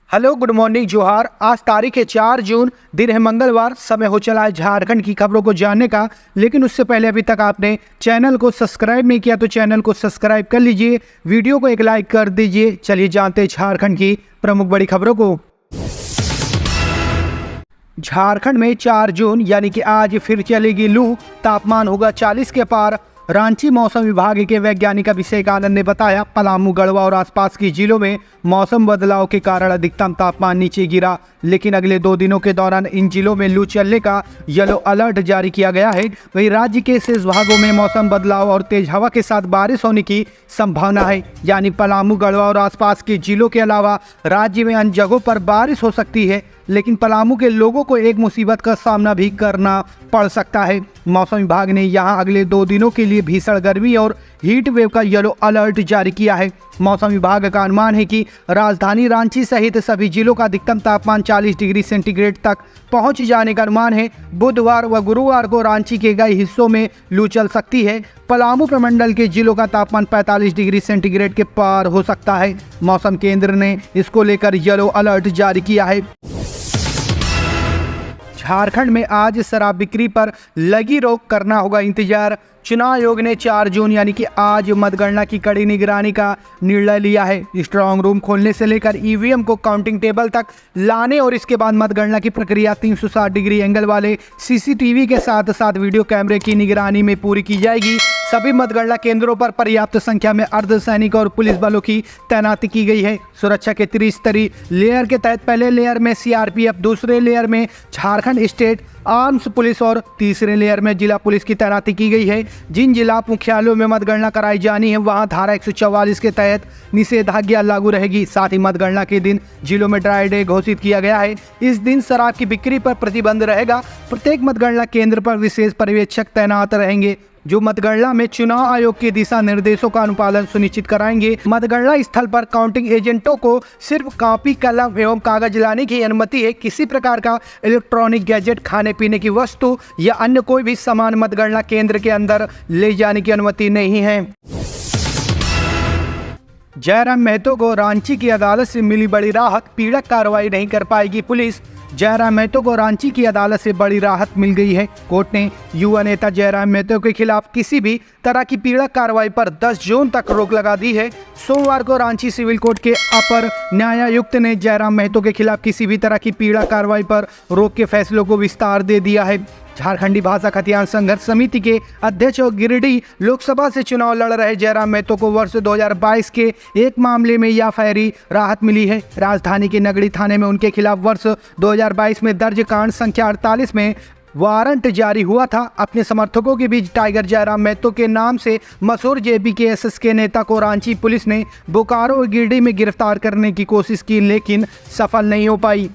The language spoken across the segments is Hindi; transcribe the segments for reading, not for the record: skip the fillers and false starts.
हेलो, गुड मॉर्निंग, जोहार। आज तारीख है 4 जून, दिन है मंगलवार। समय हो चला है झारखंड की खबरों को जानने का, लेकिन उससे पहले अभी तक आपने चैनल को सब्सक्राइब नहीं किया तो चैनल को सब्सक्राइब कर लीजिए, वीडियो को एक लाइक कर दीजिए। चलिए जानते हैं झारखंड की प्रमुख बड़ी खबरों को। झारखंड में 4 जून यानी कि आज फिर चलेगी लू, तापमान होगा 40 के पार। रांची मौसम विभाग के वैज्ञानिक अभिषेक आनंद ने बताया, पलामू, गढ़वा और आसपास के जिलों में मौसम बदलाव के कारण अधिकतम तापमान नीचे गिरा, लेकिन अगले 2 दिनों के दौरान इन जिलों में लू चलने का येलो अलर्ट जारी किया गया है। वहीं राज्य के शेष भागों में मौसम बदलाव और तेज हवा के साथ बारिश होने की संभावना है, यानी पलामू, गढ़वा और आसपास के जिलों के अलावा राज्य में अन्य जगहों पर बारिश हो सकती है, लेकिन पलामू के लोगों को एक मुसीबत का सामना भी करना पड़ सकता है। मौसम विभाग ने यहां अगले 2 दिनों के लिए भीषण गर्मी और हीट वेव का येलो अलर्ट जारी किया है। मौसम विभाग का अनुमान है कि राजधानी रांची सहित सभी जिलों का अधिकतम तापमान 40 डिग्री सेंटीग्रेड तक पहुंच जाने का अनुमान है। बुधवार व गुरुवार को रांची के कई हिस्सों में लू चल सकती है। पलामू प्रमंडल के जिलों का तापमान 45 डिग्री सेंटीग्रेड के पार हो सकता है। मौसम केंद्र ने इसको लेकर येलो अलर्ट जारी किया है। झारखंड में आज शराब बिक्री पर लगी रोक करना होगा इंतजार। चुनाव आयोग ने 4 जून यानी कि आज मतगणना की कड़ी निगरानी का निर्णय लिया है। स्ट्रांग रूम खोलने से लेकर ईवीएम को काउंटिंग टेबल तक लाने और इसके बाद मतगणना की प्रक्रिया 360 डिग्री एंगल वाले सीसीटीवी के साथ साथ वीडियो कैमरे की निगरानी में पूरी की जाएगी। सभी मतगणना केंद्रों पर पर्याप्त संख्या में अर्धसैनिक और पुलिस बलों की तैनाती की गई है। सुरक्षा के त्रिस्तरीय लेयर के तहत पहले लेयर में सीआरपीएफ, दूसरे लेयर में झारखंड स्टेट आर्म्स पुलिस और तीसरे लेयर में जिला पुलिस की तैनाती की गई है। जिन जिला मुख्यालयों में मतगणना कराई जानी है वहां धारा 144 के तहत निषेधाज्ञा लागू रहेगी। साथ ही मतगणना के दिन जिलों में ड्राई डे घोषित किया गया है। इस दिन शराब की बिक्री पर प्रतिबंध रहेगा। प्रत्येक मतगणना केंद्र पर विशेष पर्यवेक्षक तैनात रहेंगे जो मतगणना में चुनाव आयोग के दिशा निर्देशों का अनुपालन सुनिश्चित कराएंगे। मतगणना स्थल पर काउंटिंग एजेंटों को सिर्फ कॉपी, कलम एवं कागज लाने की अनुमति है। किसी प्रकार का इलेक्ट्रॉनिक गैजेट, खाने पीने की वस्तु या अन्य कोई भी सामान मतगणना केंद्र के अंदर ले जाने की अनुमति नहीं है। जयराम महतो को रांची की अदालत से मिली बड़ी राहत, पीड़क कार्रवाई नहीं कर पाएगी पुलिस। जयराम महतो को रांची की अदालत से बड़ी राहत मिल गई है। कोर्ट ने युवा नेता जयराम महतो के खिलाफ किसी भी तरह की पीड़क कार्रवाई पर 10 जून तक रोक लगा दी है। सोमवार को रांची सिविल कोर्ट के अपर न्यायायुक्त ने जयराम महतो के खिलाफ किसी भी तरह की पीड़क कार्रवाई पर रोक के फैसलों को विस्तार दे दिया है। झारखंडी भाषा खतियान संघर्ष समिति के अध्यक्ष और गिरिडीह लोकसभा से चुनाव लड़ रहे जयराम महतो को वर्ष 2022 के एक मामले में यह फैरी राहत मिली है। राजधानी के नगड़ी थाने में उनके खिलाफ वर्ष 2022 में दर्ज कांड संख्या 48 में वारंट जारी हुआ था। अपने समर्थकों के बीच टाइगर जयराम महतो के नाम से मशहूर जेपीकेएसएस के नेता को रांची पुलिस ने बोकारो और गिरिडीह में गिरफ्तार करने की कोशिश की, लेकिन सफल नहीं हो पाई।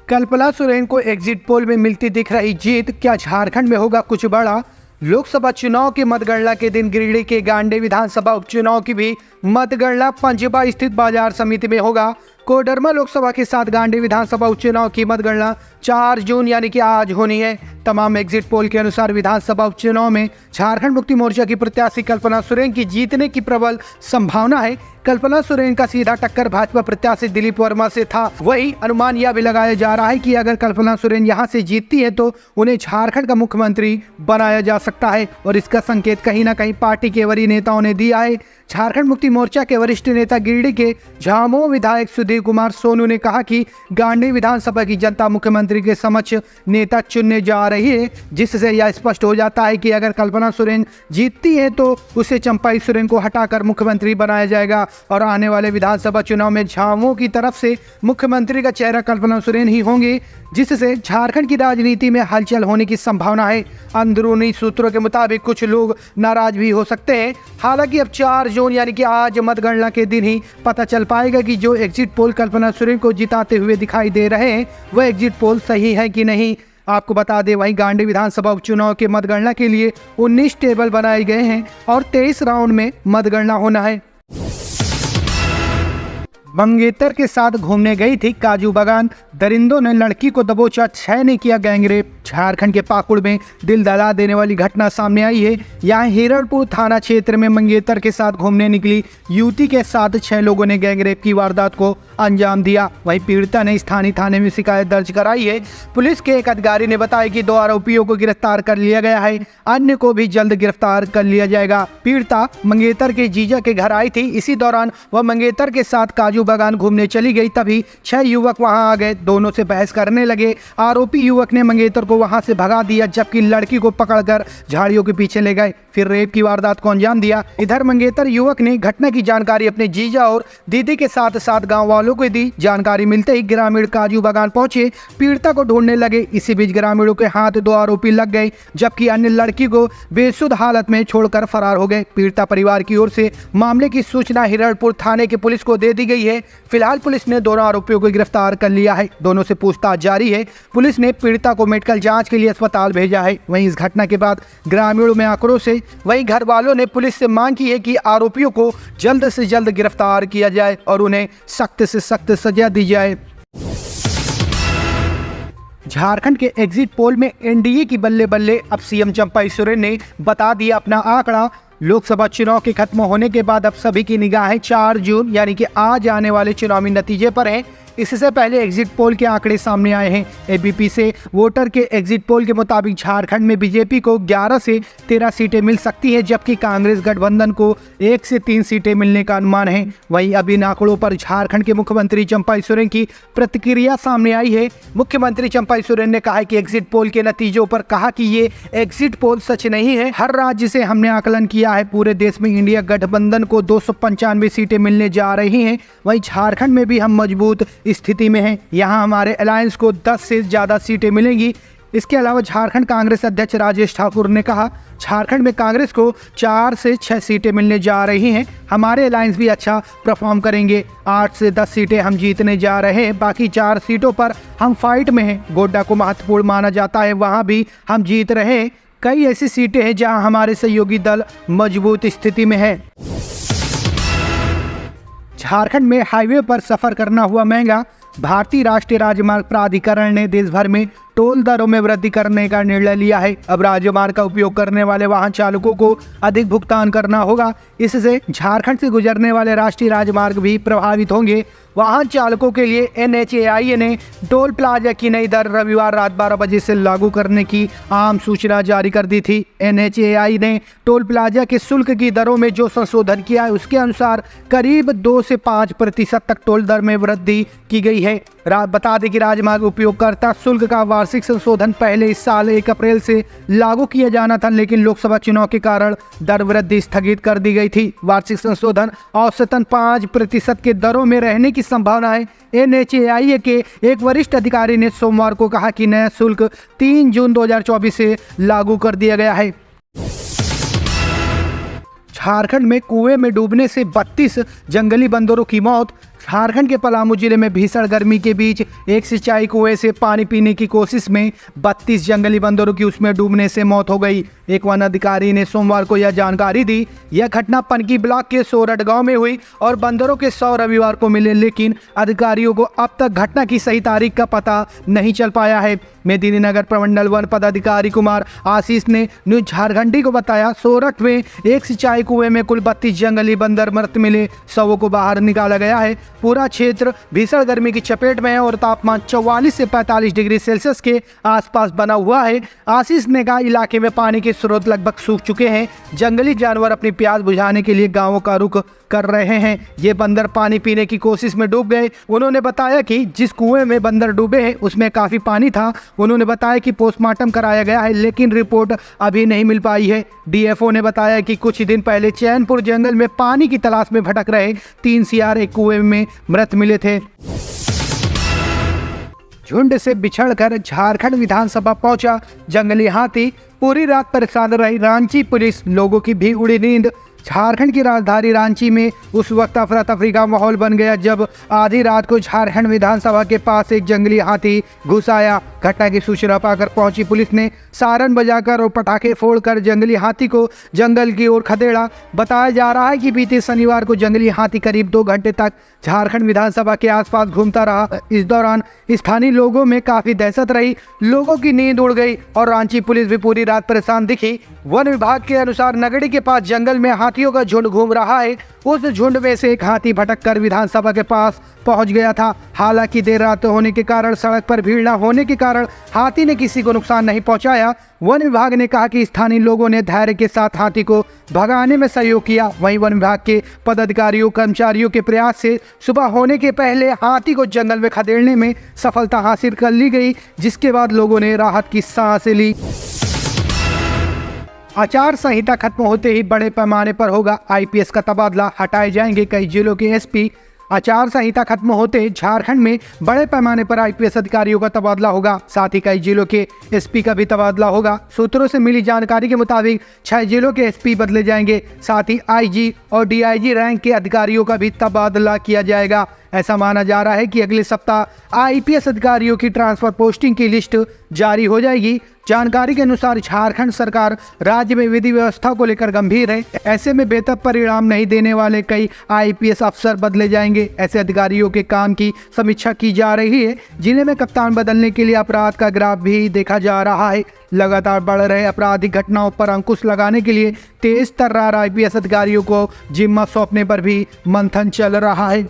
कल्पना सोरेन को एग्जिट पोल में मिलती दिख रही जीत, क्या झारखंड में होगा कुछ बड़ा? लोकसभा चुनाव की मतगणना के दिन गिरिडीह के गांडे विधानसभा उपचुनाव की भी मतगणना पंजबा स्थित बाजार समिति में होगा। कोडरमा लोकसभा के साथ गांडे विधानसभा उपचुनाव की मतगणना 4 जून यानी कि आज होनी है। तमाम एग्जिट पोल के अनुसार विधानसभा उपचुनाव में झारखंड मुक्ति मोर्चा की प्रत्याशी कल्पना सोरेन की जीतने की प्रबल संभावना है। कल्पना सोरेन का सीधा टक्कर भाजपा प्रत्याशी दिलीप वर्मा से था। वही अनुमान यह भी लगाया जा रहा है कि अगर कल्पना सोरेन यहां से जीतती है तो उन्हें झारखंड का मुख्यमंत्री बनाया जा सकता है, और इसका संकेत कहीं ना कहीं पार्टी के वरीय नेताओं ने दिया है। झारखंड मुक्ति मोर्चा के वरिष्ठ नेता गिरिडीह के झामुमो विधायक सुधीर कुमार सोनू ने कहा कि गांडी विधानसभा की जनता मुख्यमंत्री के समक्ष नेता चुनने जा रही है, जिससे यह स्पष्ट हो जाता है कि अगर कल्पना सोरेन जीतती है तो उसे चंपाई सोरेन को हटाकर मुख्यमंत्री बनाया जाएगा, और आने वाले विधानसभा चुनाव में झामुमो की तरफ से मुख्यमंत्री का चेहरा कल्पना सोरेन ही होंगे, जिससे झारखंड की राजनीति में हलचल होने की संभावना है। अंदरूनी सूत्रों के मुताबिक कुछ लोग नाराज भी हो सकते हैं। हालांकि अब 4 जून यानी कि आज मतगणना के दिन ही पता चल पाएगा कि जो एग्जिट पोल कल्पना सोरेन को जिताते हुए दिखाई दे रहे हैं वह एग्जिट पोल सही है कि नहीं। आपको बता दें, वहीं गांडी विधानसभा उपचुनाव के मतगणना के लिए 19 टेबल बनाए गए हैं और 23 राउंड में मतगणना होना है। मंगेतर के साथ घूमने गई थी काजू बागान, दरिंदों ने लड़की को दबोचा, 6 ने किया गैंगरेप। झारखंड के पाकुड़ में दिल दहला देने वाली घटना सामने आई है। यहाँ हिरणपुर थाना क्षेत्र में मंगेतर के साथ घूमने निकली युवती के साथ 6 लोगों ने गैंगरेप की वारदात को अंजाम दिया। वहीं पीड़िता ने स्थानीय थाने में शिकायत दर्ज कराई है। पुलिस के एक अधिकारी ने बताया कि 2 आरोपियों को गिरफ्तार कर लिया गया है, अन्य को भी जल्द गिरफ्तार कर लिया जाएगा। पीड़िता मंगेतर के जीजा के घर आई थी। इसी दौरान वह मंगेतर के साथ काजू बागान घूमने चली गई, तभी 6 युवक वहां आ गए। दोनों से बहस करने लगे। आरोपी युवक ने मंगेतर को वहां से भगा दिया, जबकि लड़की को पकड़कर झाड़ियों के पीछे ले गए, फिर रेप की वारदात को अंजाम दिया। इधर मंगेतर युवक ने घटना की जानकारी अपने जीजा और दीदी के साथ साथ गांव वालों को दी। जानकारी मिलते ही ग्रामीण काजू बागान पहुंचे, पीड़िता को ढूंढने लगे। इसी बीच ग्रामीणों के हाथ 2 आरोपी लग गए, जबकि अन्य लड़की को बेसुध हालत में छोड़कर फरार हो गए। पीड़िता परिवार की ओर से मामले की सूचना हिरणपुर थाने की पुलिस को दे दी गई है। फिलहाल पुलिस ने दोनों आरोपियों को गिरफ्तार कर लिया है। दोनों से पूछताछ जारी है। पुलिस ने पीड़िता को मेडिकल जांच के लिए अस्पताल भेजा है। वहीं इस घटना के बाद ग्रामीणों में आक्रोश है। वहीं घर वालों ने पुलिस से मांग की है कि आरोपियों को जल्द से जल्द गिरफ्तार किया जाए और उन्हें सख्त से सख्त सजा दी जाए। झारखंड के एग्जिट पोल में एनडीए की बल्ले बल्ले। अब सीएम चंपा सोरेन ने बता दिया अपना आंकड़ा। लोकसभा चुनाव के खत्म होने के बाद अब सभी की निगाहें 4 जून यानी कि आज आने वाले चुनावी नतीजे पर हैं। इससे पहले एग्जिट पोल के आंकड़े सामने आए हैं। एबीपी से वोटर के एग्जिट पोल के मुताबिक झारखंड में बीजेपी को 11 से 13 सीटें मिल सकती है, जबकि कांग्रेस गठबंधन को 1 से 3 सीटें मिलने का अनुमान है। वहीं अब इन आंकड़ों पर झारखंड के मुख्यमंत्री चंपा सोरेन की प्रतिक्रिया सामने आई है। मुख्यमंत्री चंपा सोरेन ने कहा कि एग्जिट पोल के नतीजों पर कहा कि ये एग्जिट पोल सच नहीं है। हर राज्य से हमने आकलन किया है। पूरे देश में इंडिया गठबंधन को 295 सीटें मिलने जा रही हैं। वहीं झारखंड में भी हम मजबूत स्थिति में हैं। यहाँ हमारे अलायंस को 10 से ज़्यादा सीटें मिलेंगी। इसके अलावा झारखंड कांग्रेस अध्यक्ष राजेश ठाकुर ने कहा, झारखंड में कांग्रेस को 4 से 6 सीटें मिलने जा रही हैं। हमारे अलायंस भी अच्छा परफॉर्म करेंगे। 8 से 10 सीटें हम जीतने जा रहे हैं। बाकी 4 सीटों पर हम फाइट में हैं। गोड्डा को महत्वपूर्ण माना जाता है, वहाँ भी हम जीत रहे हैं। कई ऐसी सीटें हैं जहाँ हमारे सहयोगी दल मजबूत स्थिति में है। झारखंड में हाईवे पर सफर करना हुआ महंगा। भारतीय राष्ट्रीय राजमार्ग प्राधिकरण ने देश भर में टोल दरों में वृद्धि करने का निर्णय लिया है। अब राजमार्ग का उपयोग करने वाले वाहन चालकों को अधिक भुगतान करना होगा। इससे झारखंड से गुजरने वाले राष्ट्रीय राजमार्ग भी प्रभावित होंगे। वाहन चालकों के लिए NHAI ने टोल प्लाजा की नई दर रविवार रात 12 बजे से लागू करने की आम सूचना जारी कर दी थी। NHAI ने टोल प्लाजा के शुल्क की दरों में जो संशोधन किया है, उसके अनुसार करीब 2 से 5% तक टोल दर में वृद्धि की गई है। बता दें कि राजमार्ग उपयोगकर्ता शुल्क का वार्षिक संशोधन पहले इस साल 1 अप्रैल से लागू किया जाना था, लेकिन लोकसभा चुनाव के कारण दर वृद्धि स्थगित कर दी गई थी। वार्षिक संशोधन औसतन 5% के दरों में रहने की संभावना है। NHAI के एक वरिष्ठ अधिकारी ने सोमवार को कहा कि नया शुल्क 3 जून 2024 से लागू कर दिया गया है। झारखंड में कुएं में डूबने से 32 जंगली बंदरों की मौत। झारखंड के पलामू जिले में भीषण गर्मी के बीच एक सिंचाई कुएं से पानी पीने की कोशिश में 32 जंगली बंदरों की उसमें डूबने से मौत हो गई। एक वन अधिकारी ने सोमवार को यह जानकारी दी। यह घटना पनकी ब्लॉक के सोरठ गांव में हुई और बंदरों के 100 रविवार को मिले, लेकिन अधिकारियों को अब तक घटना की सही तारीख का पता नहीं चल पाया है। मेदिनीनगर प्रमंडल वन पदाधिकारी कुमार आशीष ने न्यूज झारखंडी को बताया, सोरठ में एक सिंचाई कुएं में कुल 32 जंगली बंदर मृत मिले। शवों को बाहर निकाला गया है। पूरा क्षेत्र भीषण गर्मी की चपेट में है और तापमान 44 से 45 डिग्री सेल्सियस के आसपास बना हुआ है। आशीष ने कहा, इलाके में पानी के स्रोत लगभग सूख चुके हैं। जंगली जानवर अपनी प्यास बुझाने के लिए गांवों का रुख कर रहे हैं। ये बंदर पानी पीने की कोशिश में डूब गए। उन्होंने बताया कि जिस कुएं में बंदर डूबे हैं उसमें काफी पानी था। उन्होंने बताया कि पोस्टमार्टम कराया गया है, लेकिन रिपोर्ट अभी नहीं मिल पाई है। DFO ने बताया कि कुछ दिन पहले चैनपुर जंगल में पानी की तलाश में भटक रहे 3 सियार एक कुएं में मृत मिले थे। झुंड से बिछड़कर झारखंड विधानसभा पहुंचा जंगली हाथी। पूरी रात परेशान रही रांची पुलिस, लोगों की भी उड़ी नींद। झारखंड की राजधानी रांची में उस वक्त अफरा तफरी का माहौल बन गया जब आधी रात को झारखंड विधानसभा के पास एक जंगली हाथी घुस आया। घटना की सूचना पाकर पहुंची पुलिस ने सायरन बजाकर और पटाखे फोड़कर जंगली हाथी को जंगल की ओर खदेड़ा। बताया जा रहा है कि बीते शनिवार को जंगली हाथी करीब 2 घंटे तक झारखंड विधानसभा के आसपास घूमता रहा। इस दौरान स्थानीय लोगों में काफी दहशत रही, लोगों की नींद उड़ गई और रांची पुलिस भी पूरी रात परेशान दिखी। वन विभाग के अनुसार नगड़ी के पास जंगल में हाथियों का झुंड घूम रहा है। उस झुंड में से एक हाथी भटककर विधानसभा के पास पहुंच गया था। हालांकि देर रात होने के कारण सड़क पर भीड़ न होने के कारण हाथी ने किसी को नुकसान नहीं पहुंचाया। वन विभाग ने कहा कि स्थानीय लोगों ने धैर्य के साथ हाथी को भगाने में सहयोग किया। वहीं वन विभाग के पदाधिकारियों कर्मचारियों के प्रयास से सुबह होने के पहले हाथी को जंगल में खदेड़ने में सफलता हासिल कर ली गई, जिसके बाद लोगों ने राहत की सांस ली। आचार संहिता खत्म होते ही बड़े पैमाने पर होगा आईपीएस का तबादला, हटाए जाएंगे कई जिलों के एसपी। आचार संहिता खत्म होते झारखंड में बड़े पैमाने पर आईपीएस अधिकारियों का तबादला होगा, साथ ही कई जिलों के एसपी का भी तबादला होगा। सूत्रों से मिली जानकारी के मुताबिक 6 जिलों के एसपी बदले जाएंगे, साथ ही आईजी और डीआईजी रैंक के अधिकारियों का भी तबादला किया जाएगा। ऐसा माना जा रहा है कि अगले सप्ताह आईपीएस अधिकारियों की ट्रांसफर पोस्टिंग की लिस्ट जारी हो जाएगी। जानकारी के अनुसार झारखंड सरकार राज्य में विधि व्यवस्था को लेकर गंभीर है। ऐसे में बेहतर परिणाम नहीं देने वाले कई आईपीएस अफसर बदले जाएंगे। ऐसे अधिकारियों के काम की समीक्षा की जा रही है। जिले में कप्तान बदलने के लिए अपराध का ग्राफ भी देखा जा रहा है। लगातार बढ़ रहे आपराधिक घटनाओं पर अंकुश लगाने के लिए तेज तर्रार आईपीएस अधिकारियों को जिम्मा सौंपने पर भी मंथन चल रहा है।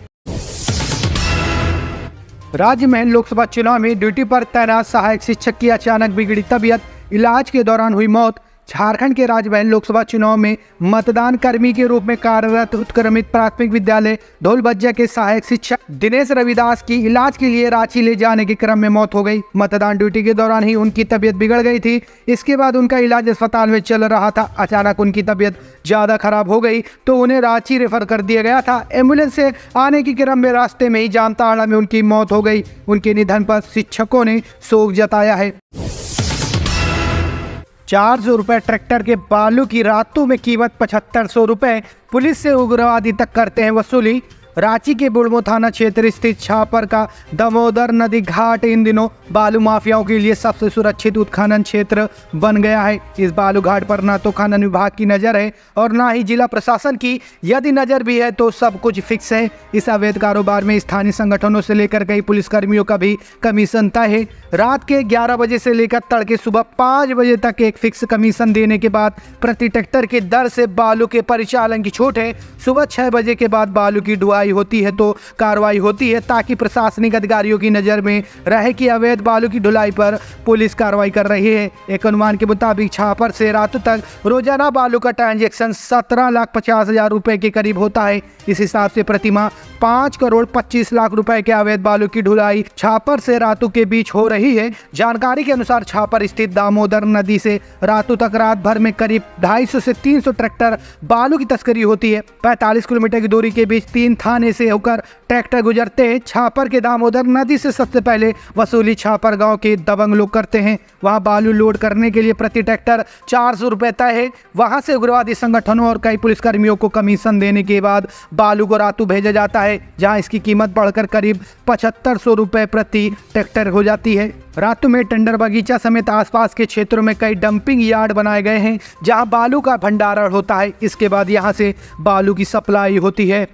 राज्य में लोकसभा चुनाव में ड्यूटी पर तैनात सहायक शिक्षक की अचानक बिगड़ी तबीयत, इलाज के दौरान हुई मौत। झारखंड के राज्य लोकसभा चुनाव में मतदान कर्मी के रूप में कार्यरत उत्क्रमित प्राथमिक विद्यालय धोलबज्जा के सहायक शिक्षक दिनेश रविदास की इलाज के लिए रांची ले जाने के क्रम में मौत हो गई। मतदान ड्यूटी के दौरान ही उनकी तबीयत बिगड़ गई थी। इसके बाद उनका इलाज अस्पताल में चल रहा था। अचानक उनकी तबीयत ज्यादा खराब हो गई तो उन्हें रांची रेफर कर दिया गया था। एम्बुलेंस से आने के क्रम में रास्ते में ही जामताड़ा में उनकी मौत हो गई। उनके निधन पर शिक्षकों ने शोक जताया है। 400 रुपये ट्रैक्टर के बालू की रातों में कीमत 7500 रुपये। पुलिस से उग्रवादी तक करते हैं वसूली। रांची के बुढ़मू थाना क्षेत्र स्थित छापर का दामोदर नदी घाट इन दिनों बालू माफियाओं के लिए सबसे सुरक्षित उत्खनन क्षेत्र बन गया है। इस बालू घाट पर न तो खनन विभाग की नज़र है और न ही जिला प्रशासन की। यदि नज़र भी है तो सब कुछ फिक्स है। इस अवैध कारोबार में स्थानीय संगठनों से लेकर कई पुलिसकर्मियों का भी कमीशन तय है। रात के 11 बजे से लेकर तड़के सुबह 5 बजे तक एक फिक्स कमीशन देने के बाद प्रति ट्रैक्टर की दर से बालू के परिचालन की छूट है। सुबह 6 बजे के बाद बालू की ढुलाई होती है तो कार्रवाई होती है, ताकि प्रशासनिक अधिकारियों की नज़र में रहे कि अवैध बालू की ढुलाई पर पुलिस कार्रवाई कर रही है। एक अनुमान के मुताबिक छापर से रातों तक रोजाना बालू का ट्रांजैक्शन 17,50,000 रुपए के करीब होता है। इस हिसाब से प्रतिमाह 5,25,00,000 रुपए के अवैध बालू की ढुलाई छापर से रातों के बीच हो रही है। जानकारी के अनुसार छापर स्थित दामोदर नदी से रातों तक रात भर में करीब 250 से 300 ट्रैक्टर बालू की तस्करी होती है। 45 किलोमीटर की दूरी के बीच 3 थाने से होकर ट्रैक्टर गुजरते हैं। छापर के दामोदर नदी से सबसे पहले वसूली छापर गांव के दबंग लोग करते हैं। वहां बालू लोड करने के लिए प्रति ट्रैक्टर 400 रुपए तय है। वहां से उग्रवादी संगठनों और कई पुलिसकर्मियों को कमीशन देने के बाद बालू को रातों भेजा जाता है, जहां इसकी कीमत बढ़कर करीब 7500 रुपए प्रति ट्रैक्टर हो जाती है। रातों में टेंडर बगीचा समेत आसपास के क्षेत्रों में कई डंपिंग यार्ड बनाए गए हैं, जहां बालू का भंडारण होता है। इसके बाद यहां से बालू की सप्लाई होती है।